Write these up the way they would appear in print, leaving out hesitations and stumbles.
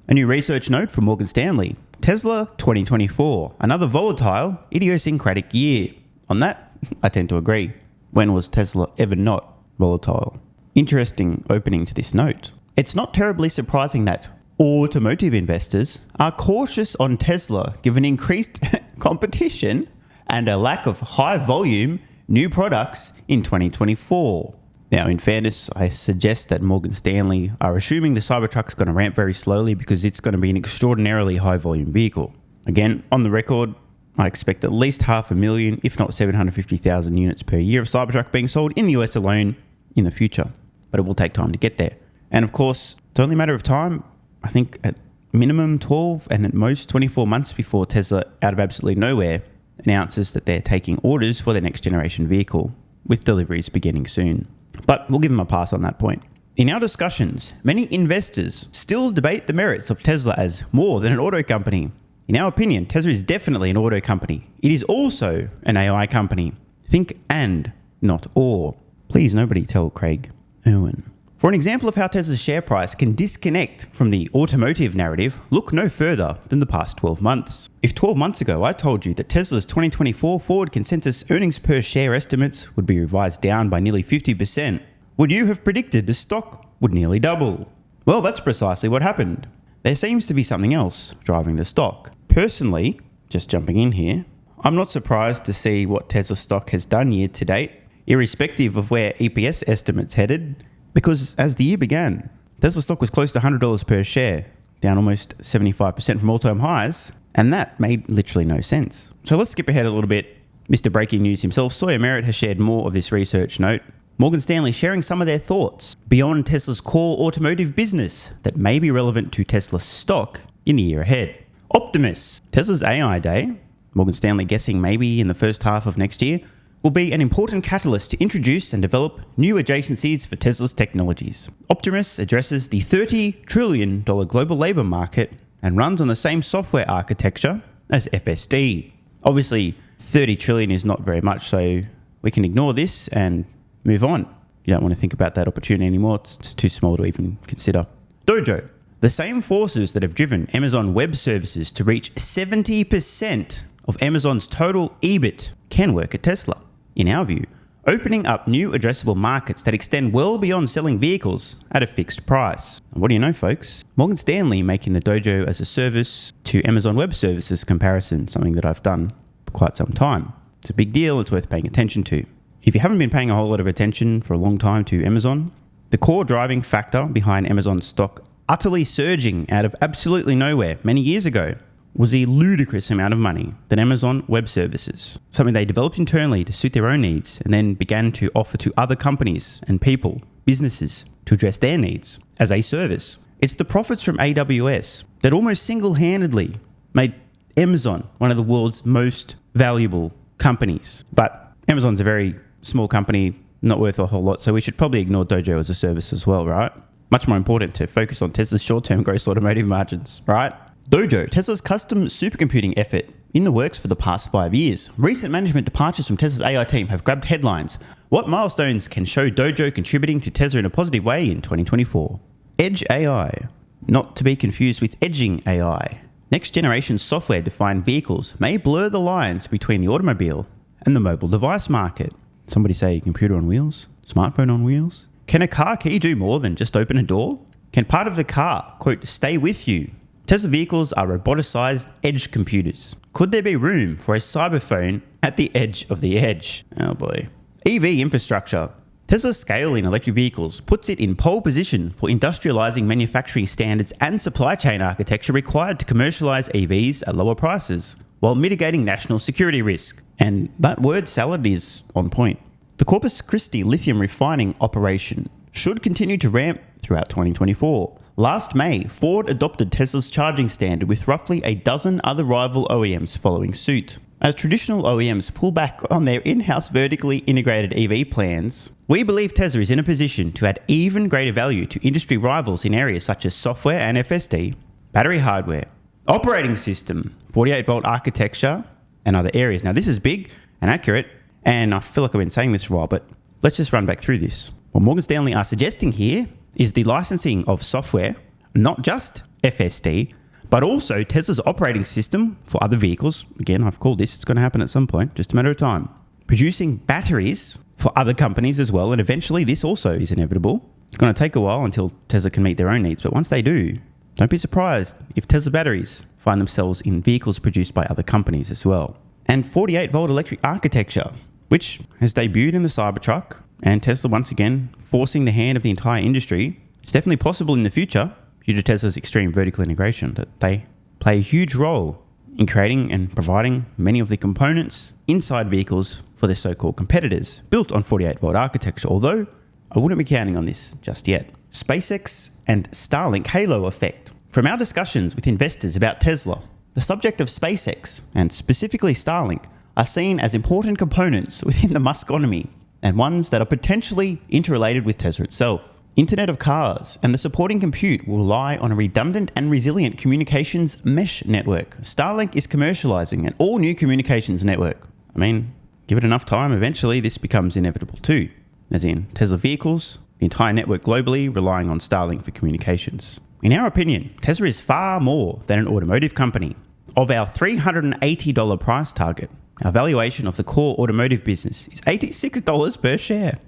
A new research note from Morgan Stanley. Tesla 2024, another volatile, idiosyncratic year. On that, I tend to agree. When was Tesla ever not volatile? Interesting opening to this note. It's not terribly surprising that automotive investors are cautious on Tesla given increased competition and a lack of high volume new products in 2024. Now, in fairness, I suggest that Morgan Stanley are assuming the Cybertruck's going to ramp very slowly because it's going to be an extraordinarily high volume vehicle. Again, on the record, I expect at least 500,000, if not 750,000 units per year of Cybertruck being sold in the US alone in the future. But it will take time to get there. And of course, it's only a matter of time. I think at minimum 12 and at most 24 months before Tesla, out of absolutely nowhere, announces that they're taking orders for their next generation vehicle, with deliveries beginning soon. But we'll give them a pass on that point. In our discussions, many investors still debate the merits of Tesla as more than an auto company. In our opinion, Tesla is definitely an auto company. It is also an AI company. Think and, not or. Please nobody tell Craig Irwin. For an example of how Tesla's share price can disconnect from the automotive narrative, look no further than the past 12 months. If 12 months ago I told you that Tesla's 2024 forward consensus earnings per share estimates would be revised down by nearly 50%, would you have predicted the stock would nearly double? Well, that's precisely what happened. There seems to be something else driving the stock. Personally, just jumping in here, I'm not surprised to see what Tesla stock has done year to date, irrespective of where EPS estimates headed. Because as the year began, Tesla stock was close to $100 per share, down almost 75% from all-time highs, and that made literally no sense. So let's skip ahead a little bit. Mr. Breaking News himself, Sawyer Merritt, has shared more of this research note. Morgan Stanley sharing some of their thoughts beyond Tesla's core automotive business that may be relevant to Tesla stock in the year ahead. Optimus, Tesla's AI day, Morgan Stanley guessing maybe in the first half of next year, will be an important catalyst to introduce and develop new adjacencies for Tesla's technologies. Optimus addresses the $30 trillion global labor market and runs on the same software architecture as FSD. Obviously, 30 trillion is not very much, so we can ignore this and move on. You don't want to think about that opportunity anymore. It's too small to even consider. Dojo. The same forces that have driven Amazon Web Services to reach 70% of Amazon's total EBIT can work at Tesla. In our view, opening up new addressable markets that extend well beyond selling vehicles at a fixed price. And what do you know, folks? Morgan Stanley making the Dojo as a service to Amazon Web Services comparison, something that I've done for quite some time. It's a big deal, it's worth paying attention to. If you haven't been paying a whole lot of attention for a long time to Amazon, the core driving factor behind Amazon's stock utterly surging out of absolutely nowhere many years ago was the ludicrous amount of money that Amazon Web Services, something they developed internally to suit their own needs and then began to offer to other companies and people, businesses, to address their needs as a service. It's the profits from AWS that almost single-handedly made Amazon one of the world's most valuable companies. But Amazon's a very small company, not worth a whole lot, so we should probably ignore Dojo as a service as well, right? Much more important to focus on Tesla's short-term gross automotive margins, right? Dojo, Tesla's custom supercomputing effort, in the works for the past 5 years. Recent management departures from Tesla's AI team have grabbed headlines. What milestones can show Dojo contributing to Tesla in a positive way in 2024? Edge AI, not to be confused with edging AI. Next generation software-defined vehicles may blur the lines between the automobile and the mobile device market. Somebody say computer on wheels? Smartphone on wheels? Can a car key do more than just open a door? Can part of the car, quote, stay with you? Tesla vehicles are roboticized edge computers. Could there be room for a cyberphone at the edge of the edge? Oh boy. EV infrastructure. Tesla's scale in electric vehicles puts it in pole position for industrializing manufacturing standards and supply chain architecture required to commercialize EVs at lower prices, while mitigating national security risk. And that word salad is on point. The Corpus Christi lithium refining operation should continue to ramp throughout 2024. Last May, Ford adopted Tesla's charging standard with roughly a dozen other rival OEMs following suit. As traditional OEMs pull back on their in-house vertically integrated EV plans, we believe Tesla is in a position to add even greater value to industry rivals in areas such as software and FSD, battery hardware, operating system, 48-volt architecture, and other areas. Now, this is big and accurate, and I feel like I've been saying this for a while, but let's just run back through this. What Morgan Stanley are suggesting here is the licensing of software not just FSD, but also Tesla's operating system for other vehicles. Again, I've called this, it's going to happen at some point, just a matter of time. Producing batteries for other companies as well, and eventually this also is inevitable. It's going to take a while until Tesla can meet their own needs, but once they do, don't be surprised if Tesla batteries find themselves in vehicles produced by other companies as well. And 48-volt electric architecture, which has debuted in the Cybertruck, and Tesla once again forcing the hand of the entire industry. It's definitely possible in the future due to Tesla's extreme vertical integration that they play a huge role in creating and providing many of the components inside vehicles for their so-called competitors built on 48-volt architecture, although I wouldn't be counting on this just yet. SpaceX and Starlink halo effect. From our discussions with investors about Tesla, the subject of SpaceX, and specifically Starlink, are seen as important components within the Muskonomy and ones that are potentially interrelated with Tesla itself. Internet of Cars and the supporting compute will rely on a redundant and resilient communications mesh network. Starlink is commercializing an all-new communications network. I mean, give it enough time, eventually this becomes inevitable too. As in, Tesla vehicles, the entire network globally relying on Starlink for communications. In our opinion, Tesla is far more than an automotive company. Of our $380 price target, our valuation of the core automotive business is $86 per share.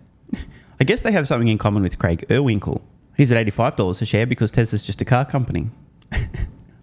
I guess they have something in common with Craig Erwinkle. He's at $85 a share because Tesla's just a car company.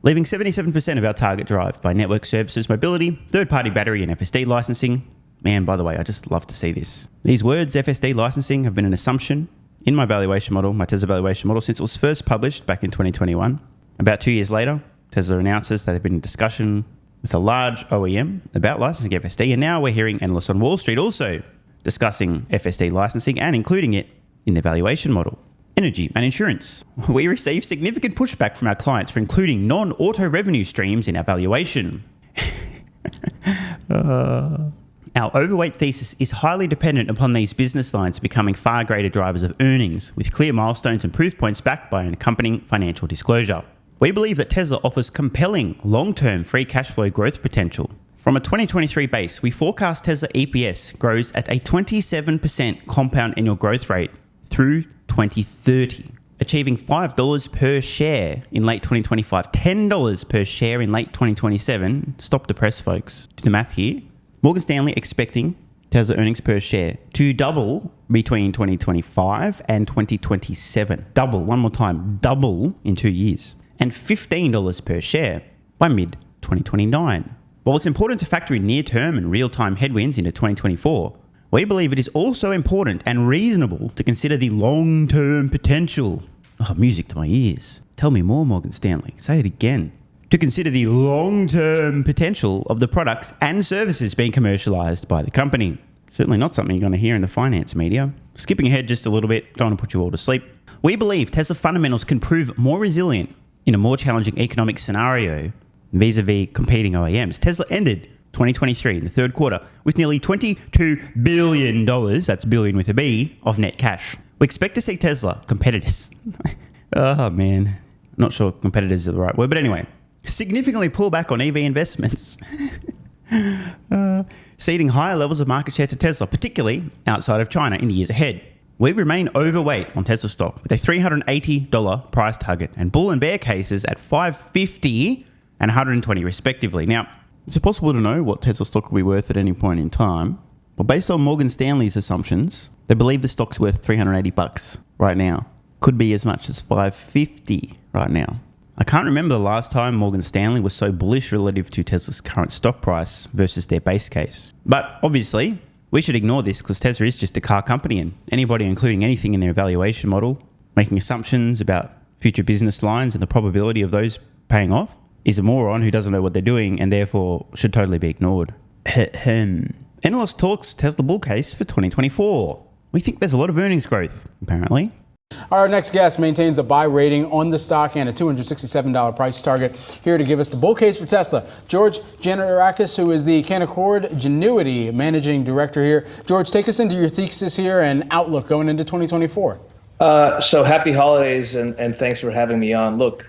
Leaving 77% of our target derived by network services, mobility, third-party battery and FSD licensing. Man, by the way, I just love to see this. These words, FSD licensing, have been an assumption in my valuation model, my Tesla valuation model, since it was first published back in 2021. About 2 years later, Tesla announces that they've been in discussion with a large OEM about licensing FSD, and now we're hearing analysts on Wall Street also discussing FSD licensing and including it in their valuation model. Energy and insurance. We receive significant pushback from our clients for including non-auto revenue streams in our valuation. Our overweight thesis is highly dependent upon these business lines becoming far greater drivers of earnings, with clear milestones and proof points backed by an accompanying financial disclosure. We believe that Tesla offers compelling long-term free cash flow growth potential. From a 2023 base, we forecast Tesla EPS grows at a 27% compound annual growth rate through 2030, achieving $5 per share in late 2025, $10 per share in late 2027. Stop the press, folks. Do the math here. Morgan Stanley expecting Tesla earnings per share to double between 2025 and 2027. Double, one more time, double in 2 years. And $15 per share by mid-2029. While it's important to factor in near-term and real-time headwinds into 2024, we believe it is also important and reasonable to consider the long-term potential. Oh, music to my ears. Tell me more, Morgan Stanley. Say it again. To consider the long-term potential of the products and services being commercialized by the company. Certainly not something you're going to hear in the finance media. Skipping ahead just a little bit, don't want to put you all to sleep. We believe Tesla fundamentals can prove more resilient in a more challenging economic scenario vis-a-vis competing OEMs. Tesla ended 2023 in the third quarter with nearly $22 billion, that's billion with a B, of net cash. We expect to see Tesla competitors. Oh man, not sure competitors are the right word, but anyway, significantly pull back on EV investments, ceding higher levels of market share to Tesla, particularly outside of China in the years ahead. We remain overweight on Tesla stock with a $380 price target and bull and bear cases at $550 and $120 respectively. Now, it's impossible to know what Tesla stock will be worth at any point in time, but based on Morgan Stanley's assumptions, they believe the stock's worth $380 right now. Could be as much as $550 right now. I can't remember the last time Morgan Stanley was so bullish relative to Tesla's current stock price versus their base case. But obviously, we should ignore this because Tesla is just a car company, and anybody including anything in their valuation model, making assumptions about future business lines and the probability of those paying off, is a moron who doesn't know what they're doing and therefore should totally be ignored. Analyst talks Tesla bull case for 2024. We think there's a lot of earnings growth, apparently. Our next guest maintains a buy rating on the stock and a $267 price target. Here to give us the bull case for Tesla, George Giannarakis, who is the Canaccord Genuity Managing Director here. George, take us into your thesis here and outlook going into 2024. So happy holidays and thanks for having me on. Look,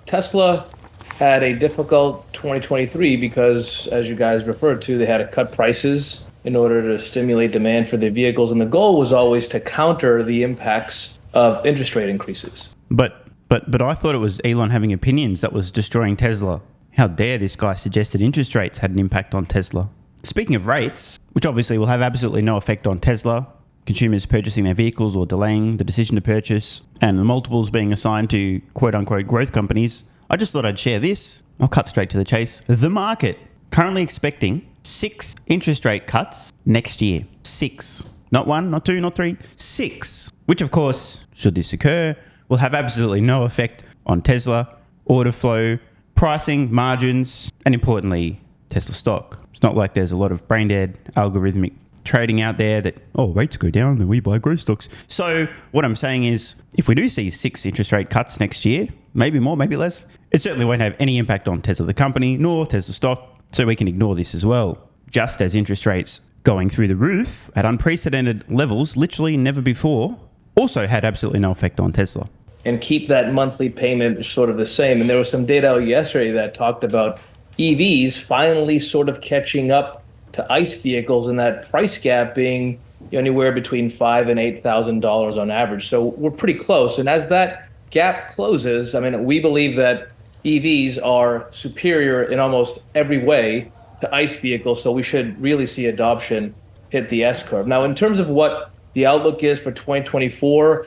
Tesla had a difficult 2023 because, as you guys referred to, they had to cut prices in order to stimulate demand for their vehicles. And the goal was always to counter the impacts of interest rate increases. But But I thought it was Elon having opinions that was destroying Tesla. How dare this guy suggest that interest rates had an impact on Tesla? Speaking of rates, which obviously will have absolutely no effect on Tesla, consumers purchasing their vehicles or delaying the decision to purchase, and the multiples being assigned to quote-unquote growth companies, I just thought I'd share this. I'll cut straight to the chase. The market currently expecting 6 interest rate cuts next year. 6. Not 1, not 2, not 3, 6. Which, of course, should this occur, will have absolutely no effect on Tesla, order flow, pricing, margins, and importantly, Tesla stock. It's not like there's a lot of brain-dead algorithmic trading out there that, rates go down, then we buy growth stocks. So what I'm saying is, if we do see 6 interest rate cuts next year, maybe more, maybe less, it certainly won't have any impact on Tesla the company, nor Tesla stock, so we can ignore this as well. Just as interest rates going through the roof at unprecedented levels, literally never before, also had absolutely no effect on Tesla. And keep that monthly payment sort of the same. And there was some data out yesterday that talked about EVs finally sort of catching up to ICE vehicles, and that price gap being anywhere between $5,000 and $8,000 on average. So we're pretty close. And as that gap closes, I mean, we believe that EVs are superior in almost every way to ICE vehicles. So we should really see adoption hit the S curve. Now, in terms of what the outlook is for 2024,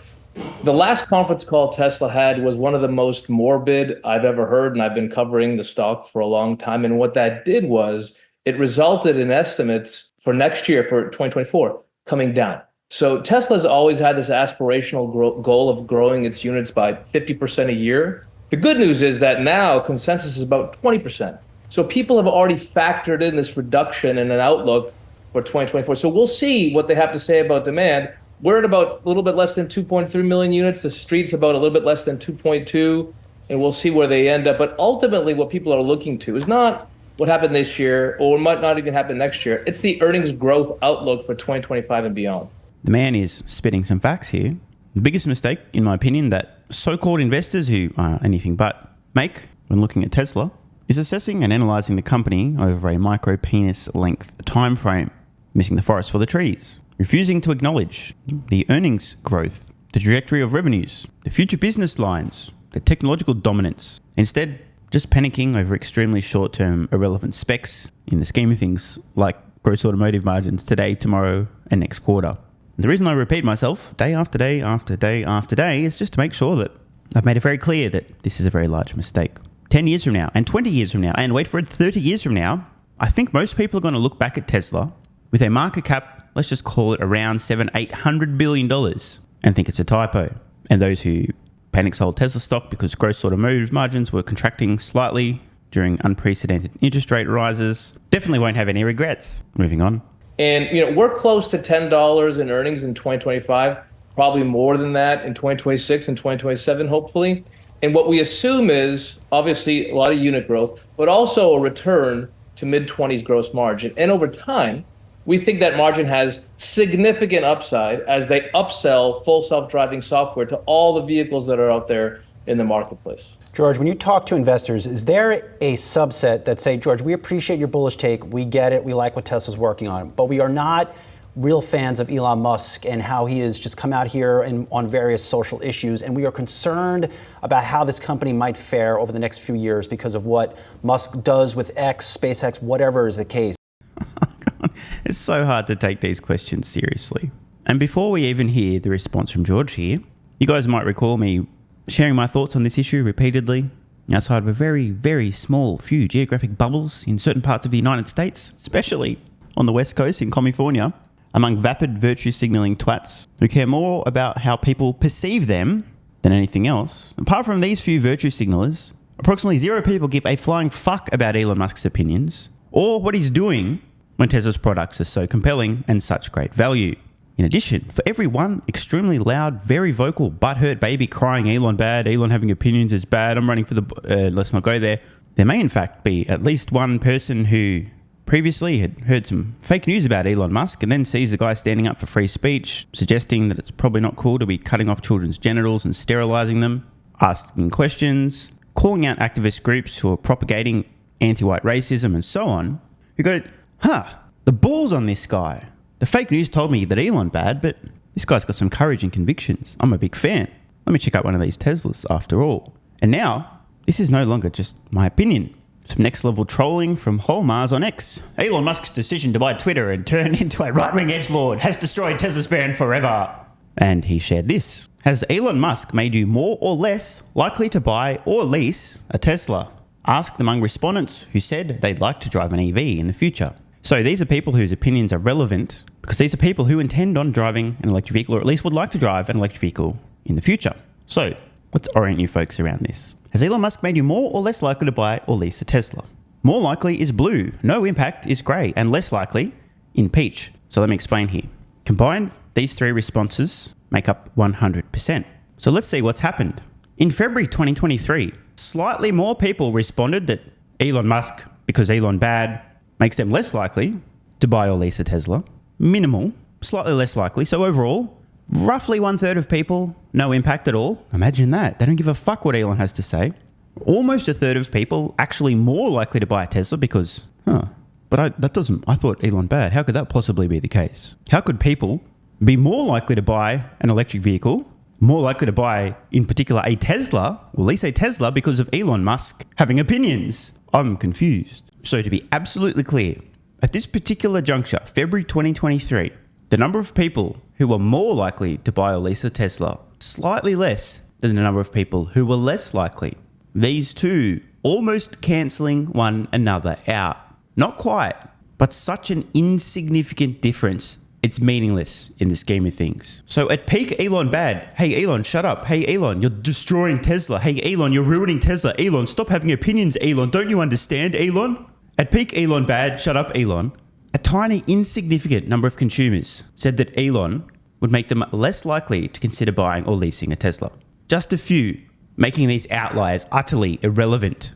the last conference call Tesla had was one of the most morbid I've ever heard, and I've been covering the stock for a long time. And what that did was it resulted in estimates for next year, for 2024, coming down. So Tesla's always had this aspirational goal of growing its units by 50% a year. The good news is that now consensus is about 20%. So people have already factored in this reduction in an outlook for 2024. So we'll see what they have to say about demand. We're at about a little bit less than 2.3 million units. The street's about a little bit less than 2.2, and we'll see where they end up. But ultimately, what people are looking to is not what happened this year or might not even happen next year. It's the earnings growth outlook for 2025 and beyond. The man is spitting some facts here. The biggest mistake, in my opinion, that so-called investors who are anything but make when looking at Tesla is assessing and analysing the company over a micro-penis length time frame, missing the forest for the trees, refusing to acknowledge the earnings growth, the trajectory of revenues, the future business lines, the technological dominance. Instead, just panicking over extremely short-term irrelevant specs in the scheme of things like gross automotive margins today, tomorrow, and next quarter. The reason I repeat myself day after day after day after day is just to make sure that I've made it very clear that this is a very large mistake. 10 years from now, and 20 years from now, and wait for it, 30 years from now, I think most people are going to look back at Tesla with a market cap, let's just call it around $700-800 billion, and think it's a typo. And those who panic sold Tesla stock because gross automotive margins were contracting slightly during unprecedented interest rate rises definitely won't have any regrets. Moving on. And we're close to $10 in earnings in 2025, probably more than that in 2026 and 2027, hopefully. And what we assume is obviously a lot of unit growth, but also a return to mid-20s gross margin. And over time, we think that margin has significant upside as they upsell full self-driving software to all the vehicles that are out there in the marketplace. George, when you talk to investors, is there a subset that say, George, we appreciate your bullish take, we get it, we like what Tesla's working on, but we are not real fans of Elon Musk and how he has just come out here and on various social issues, and we are concerned about how this company might fare over the next few years because of what Musk does with X, SpaceX, whatever is the case? It's so hard to take these questions seriously. And before we even hear the response from George here, you guys might recall me sharing my thoughts on this issue repeatedly outside of a very, very small few geographic bubbles in certain parts of the United States, especially on the West Coast in California, among vapid virtue signaling twats who care more about how people perceive them than anything else. Apart from these few virtue signalers, approximately 0 people give a flying fuck about Elon Musk's opinions or what he's doing when Tesla's products are so compelling and such great value. In addition, for every one extremely loud, very vocal, butthurt baby crying Elon bad, Elon having opinions is bad, I'm running for the... let's not go there. There may in fact be at least one person who previously had heard some fake news about Elon Musk and then sees the guy standing up for free speech, suggesting that it's probably not cool to be cutting off children's genitals and sterilizing them, asking questions, calling out activist groups who are propagating anti-white racism and so on, who go, the balls on this guy. The fake news told me that Elon bad, but this guy's got some courage and convictions. I'm a big fan. let me check out one of these Teslas after all. And now, this is no longer just my opinion. Some next level trolling from whole Mars on X. Elon Musk's decision to buy Twitter and turn into a right-wing edgelord has destroyed Tesla's brand forever. And he shared this. Has Elon Musk made you more or less likely to buy or lease a Tesla? Asked among respondents who said they'd like to drive an EV in the future. So these are people whose opinions are relevant because these are people who intend on driving an electric vehicle or at least would like to drive an electric vehicle in the future. So let's orient you folks around this. Has Elon Musk made you more or less likely to buy or lease a Tesla? More likely is blue, no impact is grey, and less likely in peach. So let me explain here. Combined, these three responses make up 100%. So let's see what's happened. In February 2023, slightly more people responded that Elon Musk, because Elon bad, makes them less likely to buy or lease a Tesla. Minimal, slightly less likely. So overall, roughly 1/3 of people, no impact at all. Imagine that. They don't give a fuck what Elon has to say. Almost 1/3 of people actually more likely to buy a Tesla because, I thought Elon bad. How could that possibly be the case? How could people be more likely to buy an electric vehicle, more likely to buy, in particular, a Tesla, or lease a Tesla because of Elon Musk having opinions? I'm confused. So to be absolutely clear, at this particular juncture, February 2023, the number of people who were more likely to buy or lease a Tesla, slightly less than the number of people who were less likely. These two almost cancelling one another out. Not quite, but such an insignificant difference, it's meaningless in the scheme of things. So at peak Elon bad, hey Elon, shut up. Hey Elon, you're destroying Tesla. Hey Elon, you're ruining Tesla. Elon, stop having opinions, Elon. Don't you understand, Elon? At peak Elon bad, shut up, Elon. A tiny, insignificant number of consumers said that Elon would make them less likely to consider buying or leasing a Tesla. Just a few, making these outliers utterly irrelevant.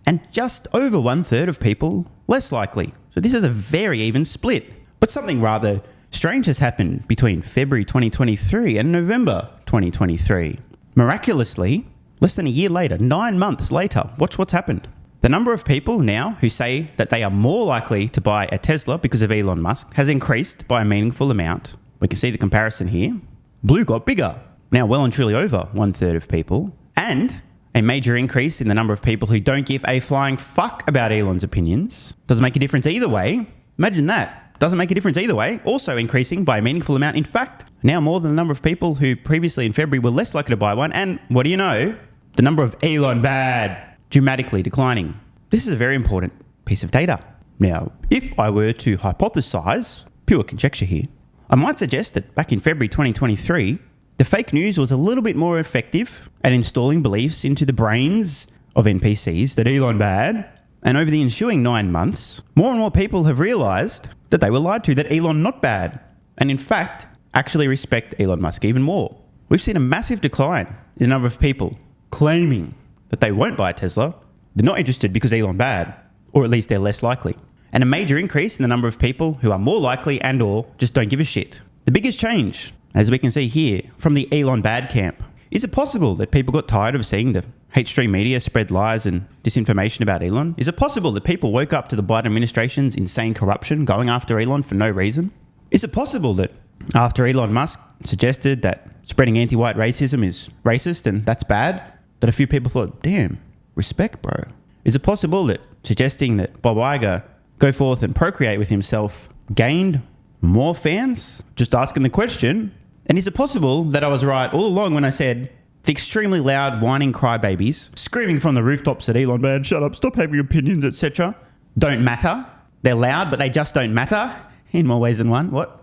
And just over 1/3 of people less likely. So this is a very even split. But something rather strange has happened between February 2023 and November 2023. Miraculously, less than a year later, 9 months later, watch what's happened. The number of people now who say that they are more likely to buy a Tesla because of Elon Musk has increased by a meaningful amount. We can see the comparison here. Blue got bigger, now well and truly over 1/3 of people, and a major increase in the number of people who don't give a flying fuck about Elon's opinions. Doesn't make a difference either way. Imagine that. Doesn't make a difference either way. Also increasing by a meaningful amount. In fact, now more than the number of people who previously in February were less likely to buy one. And what do you know? The number of Elon bad dramatically declining. This is a very important piece of data. Now, if I were to hypothesize, pure conjecture here, I might suggest that back in February 2023, the fake news was a little bit more effective at installing beliefs into the brains of NPCs that Elon bad. And over the ensuing 9 months, more and more people have realised that they were lied to, that Elon not bad. And in fact, actually respect Elon Musk even more. We've seen a massive decline in the number of people claiming that they won't buy a Tesla. They're not interested because Elon bad, or at least they're less likely. And a major increase in the number of people who are more likely and or just don't give a shit. The biggest change, as we can see here, from the Elon bad camp. Is it possible that people got tired of seeing the hate stream media spread lies and disinformation about Elon? Is it possible that people woke up to the Biden administration's insane corruption going after Elon for no reason? Is it possible that after Elon Musk suggested that spreading anti-white racism is racist and that's bad, that a few people thought, damn, respect, bro? Is it possible that suggesting that Bob Iger go forth and procreate with himself gained more fans? Just asking the question. And is it possible that I was right all along when I said the extremely loud whining crybabies screaming from the rooftops at Elon, man, shut up, stop having opinions, etc. don't matter? They're loud, but they just don't matter in more ways than one. What?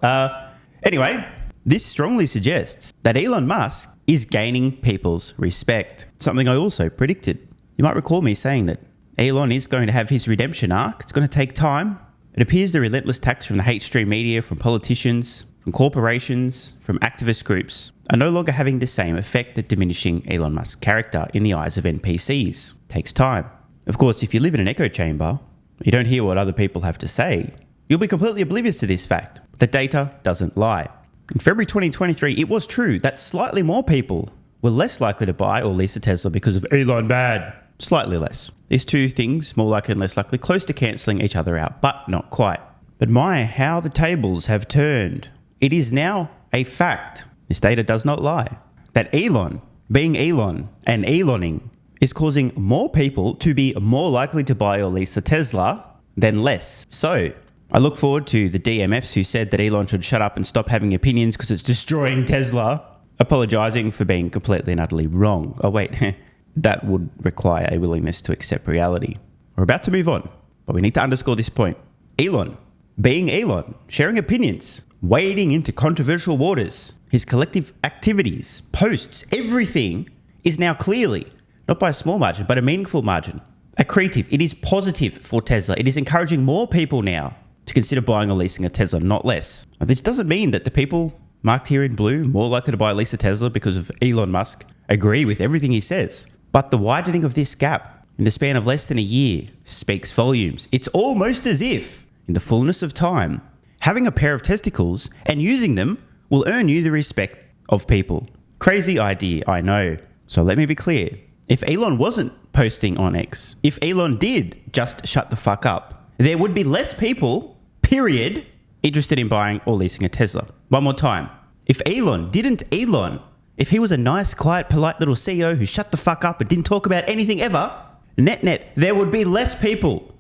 Anyway, this strongly suggests that Elon Musk is gaining people's respect. Something I also predicted. You might recall me saying that Elon is going to have his redemption arc. It's going to take time. It appears the relentless attacks from the hate stream media, from politicians, from corporations, from activist groups are no longer having the same effect at diminishing Elon Musk's character in the eyes of NPCs. It takes time. Of course, if you live in an echo chamber, you don't hear what other people have to say, you'll be completely oblivious to this fact. But the data doesn't lie. In February 2023, it was true that slightly more people were less likely to buy or lease a Tesla because of Elon bad. Slightly less. These two things, more likely and less likely, close to cancelling each other out, but not quite. But my, how the tables have turned. It is now a fact, this data does not lie, that Elon being Elon and Eloning is causing more people to be more likely to buy or lease a Tesla than less. So I look forward to the DMFs who said that Elon should shut up and stop having opinions because it's destroying Tesla, apologizing for being completely and utterly wrong. Oh wait, that would require a willingness to accept reality. We're about to move on, but we need to underscore this point. Elon, being Elon, sharing opinions, wading into controversial waters, his collective activities, posts, everything is now clearly, not by a small margin, but a meaningful margin, accretive. It is positive for Tesla. It is encouraging more people now to consider buying or leasing a Tesla, not less. Now, this doesn't mean that the people marked here in blue, more likely to buy or lease a Tesla because of Elon Musk, agree with everything he says. But the widening of this gap in the span of less than a year speaks volumes. It's almost as if, in the fullness of time, having a pair of testicles and using them will earn you the respect of people. Crazy idea, I know. So let me be clear. If Elon wasn't posting on X, if Elon did just shut the fuck up, there would be less people, period, interested in buying or leasing a Tesla. One more time. If Elon didn't Elon, if he was a nice, quiet, polite little CEO who shut the fuck up and didn't talk about anything ever, net, there would be less people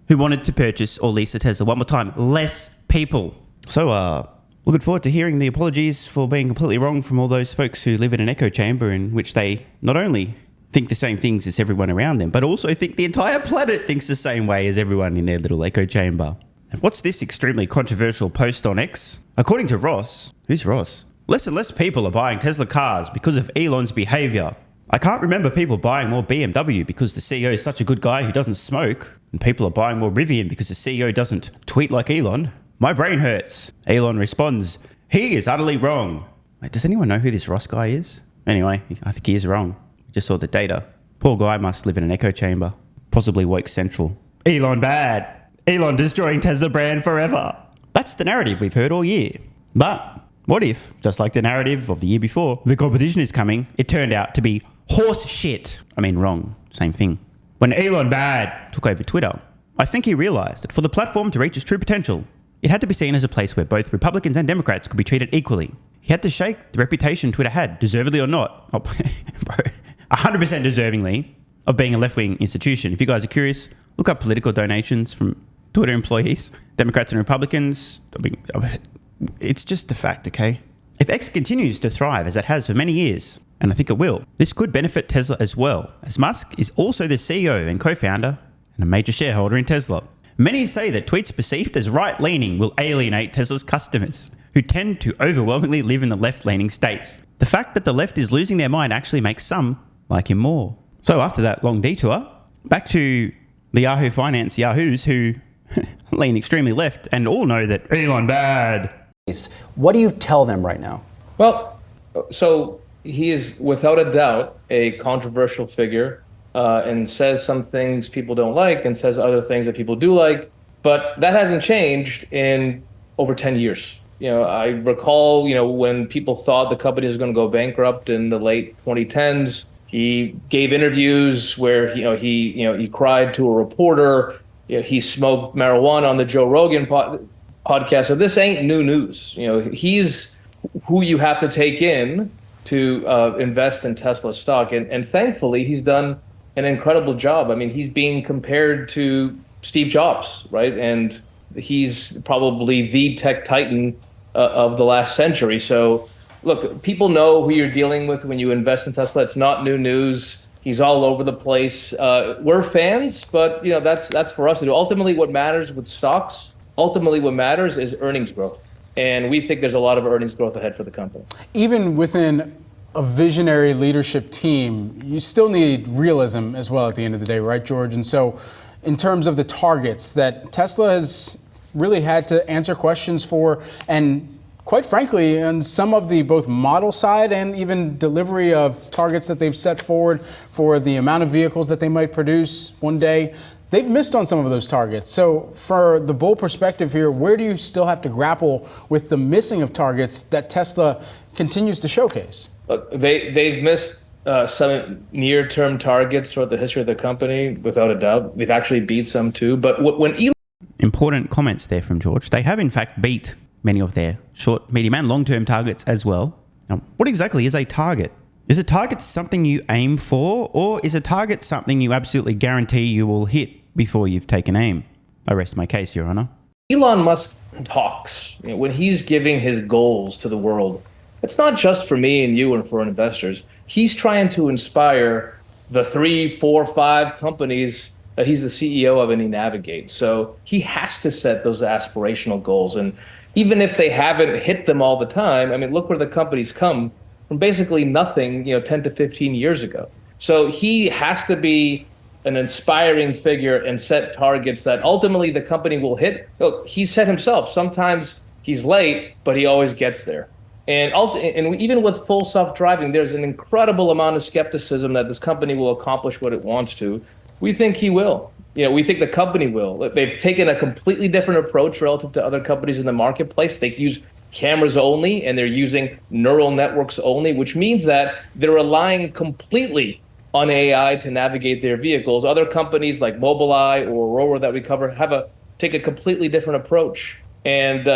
who wanted to purchase or lease a Tesla. One more time, less people. So, looking forward to hearing the apologies for being completely wrong from all those folks who live in an echo chamber in which they not only think the same things as everyone around them, but also think the entire planet thinks the same way as everyone in their little echo chamber. And what's this extremely controversial post on X? According to Ross, who's Ross? Less and less people are buying Tesla cars because of Elon's behavior. I can't remember people buying more BMW because the CEO is such a good guy who doesn't smoke, and people are buying more Rivian because the CEO doesn't tweet like Elon. My brain hurts. Elon responds, he is utterly wrong. Wait, does anyone know who this Ross guy is? Anyway, I think he is wrong. We just saw the data. Poor guy must live in an echo chamber. Possibly woke central. Elon bad. Elon destroying Tesla brand forever. That's the narrative we've heard all year. But what if, just like the narrative of the year before, the competition is coming, it turned out to be horse shit. I mean, wrong. Same thing. When Elon bad took over Twitter, I think he realized that for the platform to reach its true potential, it had to be seen as a place where both Republicans and Democrats could be treated equally. He had to shake the reputation Twitter had, deservedly or not. Oh, bro, 100% deservingly of being a left-wing institution. If you guys are curious, look up political donations from Twitter employees, Democrats and Republicans. I mean, it's just a fact, okay? If X continues to thrive as it has for many years, and I think it will, this could benefit Tesla as well, as Musk is also the CEO and co-founder and a major shareholder in Tesla. Many say that tweets perceived as right-leaning will alienate Tesla's customers, who tend to overwhelmingly live in the left-leaning states. The fact that the left is losing their mind actually makes some like him more. So after that long detour, back to the Yahoo Finance Yahoos who lean extremely left and all know that Elon bad. What do you tell them right now? Well, so he is without a doubt a controversial figure and says some things people don't like and says other things that people do like. But that hasn't changed in over 10 years. You know, I recall, when people thought the company was going to go bankrupt in the late 2010s, he gave interviews where, he cried to a reporter. He smoked marijuana on the Joe Rogan podcast. So this ain't new news. He's who you have to take in to invest in Tesla stock. And thankfully, he's done an incredible job. I mean, he's being compared to Steve Jobs, right? And he's probably the tech titan of the last century. So look, people know who you're dealing with when you invest in Tesla. It's not new news. He's all over the place. We're fans, but that's for us to do. Ultimately, what matters with stocks, what matters is earnings growth. And we think there's a lot of earnings growth ahead for the company. Even within a visionary leadership team, you still need realism as well at the end of the day, right, George? And so in terms of the targets that Tesla has really had to answer questions for, and quite frankly, on some of the both model side and even delivery of targets that they've set forward for the amount of vehicles that they might produce one day, they've missed on some of those targets. So for the bull perspective here, where do you still have to grapple with the missing of targets that Tesla continues to showcase? Look, they've missed some near-term targets throughout the history of the company, without a doubt. They've actually beat some too. But when Elon... Important comments there from George. They have in fact beat many of their short, medium and long-term targets as well. Now, what exactly is a target? Is a target something you aim for, or is a target something you absolutely guarantee you will hit before you've taken aim? I rest my case, Your Honor. Elon Musk talks, when he's giving his goals to the world, it's not just for me and you and for investors. He's trying to inspire the 3, 4, 5 companies that he's the CEO of and he navigates. So he has to set those aspirational goals. And even if they haven't hit them all the time, I mean, look where the company's come from, basically nothing, 10 to 15 years ago. So he has to be an inspiring figure and set targets that ultimately the company will hit. Look, he said himself, sometimes he's late, but he always gets there. And even with full self-driving, there's an incredible amount of skepticism that this company will accomplish what it wants to. We think he will. We think the company will. They've taken a completely different approach relative to other companies in the marketplace. They use cameras only, and they're using neural networks only, which means that they're relying completely on AI to navigate their vehicles. Other companies like Mobileye or Aurora that we cover take a completely different approach. And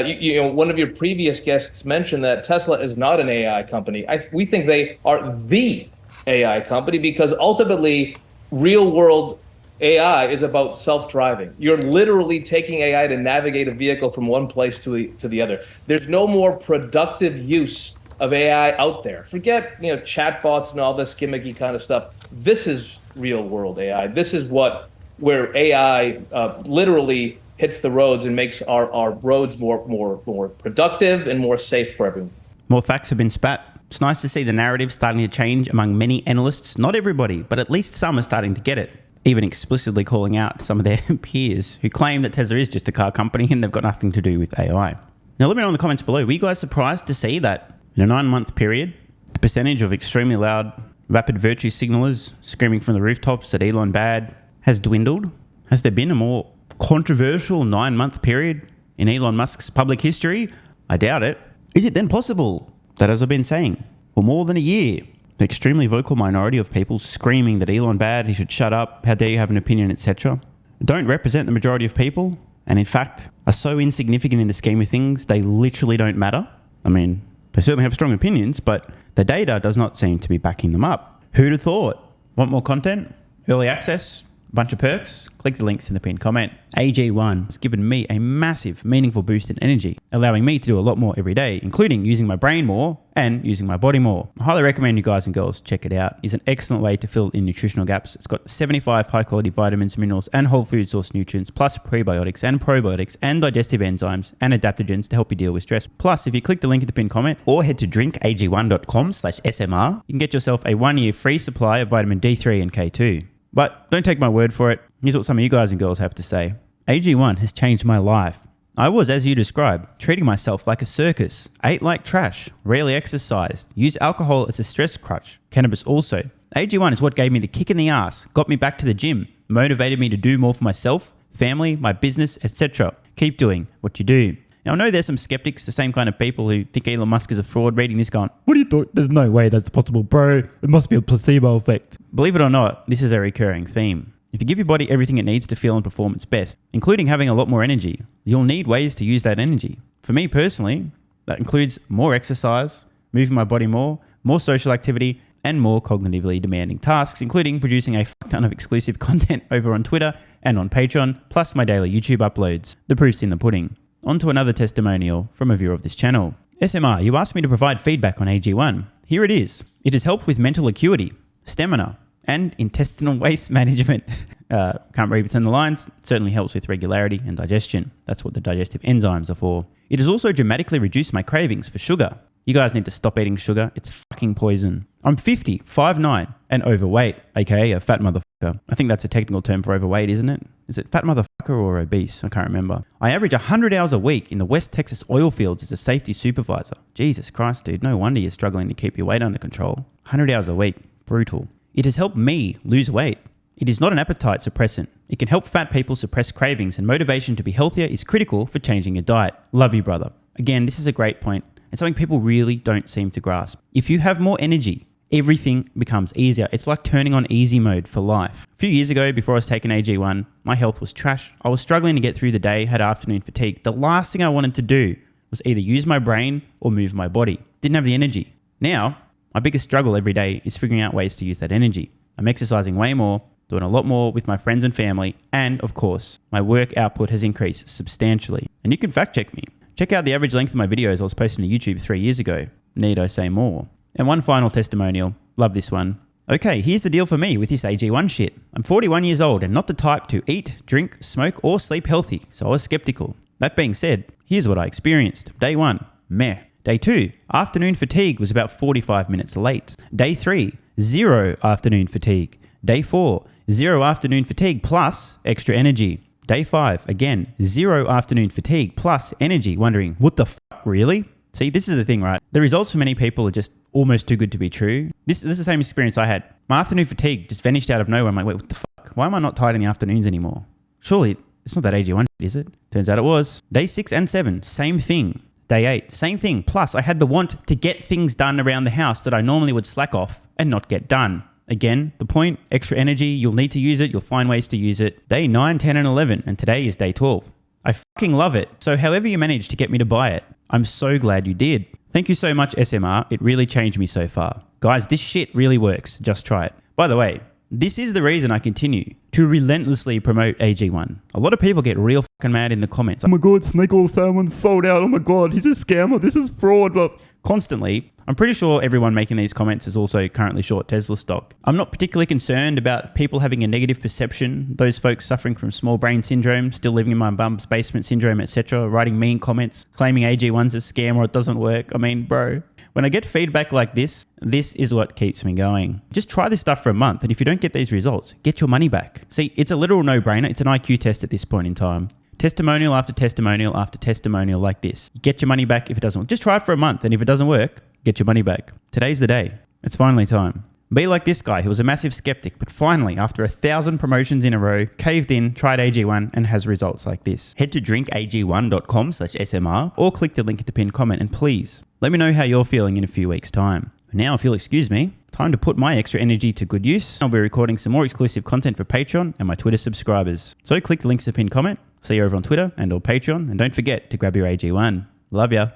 one of your previous guests mentioned that Tesla is not an AI company. We think they are the AI company because ultimately, real world AI is about self-driving. You're literally taking AI to navigate a vehicle from one place to the other. There's no more productive use of AI out there. Forget chatbots and all this gimmicky kind of stuff. This is real world AI. This is where AI literally hits the roads and makes our roads more productive and more safe for everyone. More facts have been spat. It's nice to see the narrative starting to change among many analysts. Not everybody, but at least some are starting to get it. Even explicitly calling out some of their peers who claim that Tesla is just a car company and they've got nothing to do with AI. Now, let me know in the comments below. Were you guys surprised to see that in a 9-month period, the percentage of extremely loud, rapid virtue signalers screaming from the rooftops that Elon bad has dwindled? Has there been a more controversial 9-month period in Elon Musk's public history? I doubt it. Is it then possible that, as I've been saying, for more than a year, the extremely vocal minority of people screaming that Elon bad, he should shut up, how dare you have an opinion, etc., don't represent the majority of people, and in fact are so insignificant in the scheme of things, they literally don't matter? I mean, they certainly have strong opinions, but the data does not seem to be backing them up. Who'd have thought? Want more content? Early access? Bunch of perks? Click the links in the pinned comment. AG1 has given me a massive, meaningful boost in energy, allowing me to do a lot more every day, including using my brain more and using my body more. I highly recommend you guys and girls check it out. It's an excellent way to fill in nutritional gaps. It's got 75 high-quality vitamins, minerals, and whole food source nutrients, plus prebiotics and probiotics and digestive enzymes and adaptogens to help you deal with stress. Plus, if you click the link in the pinned comment or head to drinkag1.com/SMR, you can get yourself a 1-year free supply of vitamin D3 and K2. But don't take my word for it. Here's what some of you guys and girls have to say. AG1 has changed my life. I was, as you described, treating myself like a circus, ate like trash, rarely exercised, used alcohol as a stress crutch, cannabis also. AG1 is what gave me the kick in the ass, got me back to the gym, motivated me to do more for myself, family, my business, etc. Keep doing what you do. Now, I know there's some skeptics, the same kind of people who think Elon Musk is a fraud, reading this going, what do you thought? There's no way that's possible, bro. It must be a placebo effect. Believe it or not, this is a recurring theme. If you give your body everything it needs to feel and perform its best, including having a lot more energy, you'll need ways to use that energy. For me personally, that includes more exercise, moving my body more social activity, and more cognitively demanding tasks, including producing a ton of exclusive content over on Twitter and on Patreon, plus my daily YouTube uploads. The proof's in the pudding. On to another testimonial from a viewer of this channel. SMR, you asked me to provide feedback on AG1. Here it is. It has helped with mental acuity, stamina, and intestinal waste management. Can't read between the lines. It certainly helps with regularity and digestion. That's what the digestive enzymes are for. It has also dramatically reduced my cravings for sugar. You guys need to stop eating sugar. It's fucking poison. I'm 50, 5'9", and overweight, aka a fat motherfucker. I think that's a technical term for overweight, isn't it? Is it fat motherfucker or obese? I can't remember. I average 100 hours a week in the West Texas oil fields as a safety supervisor. Jesus Christ, dude. No wonder you're struggling to keep your weight under control. 100 hours a week. Brutal. It has helped me lose weight. It is not an appetite suppressant. It can help fat people suppress cravings, and motivation to be healthier is critical for changing your diet. Love you, brother. Again, this is a great point. It's something people really don't seem to grasp. If you have more energy, everything becomes easier. It's like turning on easy mode for life. A few years ago, before I was taking AG1, my health was trash. I was struggling to get through the day, had afternoon fatigue. The last thing I wanted to do was either use my brain or move my body. Didn't have the energy. Now, my biggest struggle every day is figuring out ways to use that energy. I'm exercising way more, doing a lot more with my friends and family, and of course, my work output has increased substantially. And you can fact check me. Check out the average length of my videos I was posting to YouTube 3 years ago. Need I say more? And one final testimonial. Love this one. Okay, here's the deal for me with this AG1 shit. I'm 41 years old and not the type to eat, drink, smoke, or sleep healthy, so I was skeptical. That being said, here's what I experienced. Day 1, meh. Day 2, afternoon fatigue was about 45 minutes late. Day 3, 0 afternoon fatigue. Day 4, 0 afternoon fatigue plus extra energy. Day 5, again, 0 afternoon fatigue plus energy, wondering, what the fuck, really? See, this is the thing, right? The results for many people are just almost too good to be true. This is the same experience I had. My afternoon fatigue just vanished out of nowhere. I'm like, wait, what the fuck? Why am I not tired in the afternoons anymore? Surely, it's not that AG1, is it? Turns out it was. Day 6 and 7, same thing. Day 8, same thing. Plus, I had the want to get things done around the house that I normally would slack off and not get done. Again, the point, extra energy, you'll need to use it. You'll find ways to use it. Day 9, 10, and 11, and today is day 12. I fucking love it. So however you managed to get me to buy it, I'm so glad you did. Thank you so much, SMR. It really changed me so far. Guys, this shit really works. Just try it. By the way, this is the reason I continue to relentlessly promote AG1. A lot of people get real fucking mad in the comments. Oh my God, Snake Oil Salmon's sold out. Oh my God, he's a scammer. This is fraud. But constantly, I'm pretty sure everyone making these comments is also currently short Tesla stock. I'm not particularly concerned about people having a negative perception, those folks suffering from small brain syndrome, still living in my bum's basement syndrome, etc., writing mean comments, claiming AG1's a scam or it doesn't work. I mean, bro, when I get feedback like this is what keeps me going. Just try this stuff for a month, and if you don't get these results, get your money back. See, it's a literal no-brainer. It's an IQ test at this point in time. Testimonial after testimonial after testimonial like this. Get your money back if it doesn't work. Just try it for a month, and if it doesn't work, get your money back. Today's the day. It's finally time. Be like this guy who was a massive skeptic, but finally, after 1,000 promotions in a row, caved in, tried AG1, and has results like this. Head to drinkag1.com/SMR or click the link at the pinned comment, and please, let me know how you're feeling in a few weeks' time. Now, if you'll excuse me, time to put my extra energy to good use. I'll be recording some more exclusive content for Patreon and my Twitter subscribers. So click the links at the pinned comment. See you over on Twitter and or Patreon, and don't forget to grab your AG1. Love ya.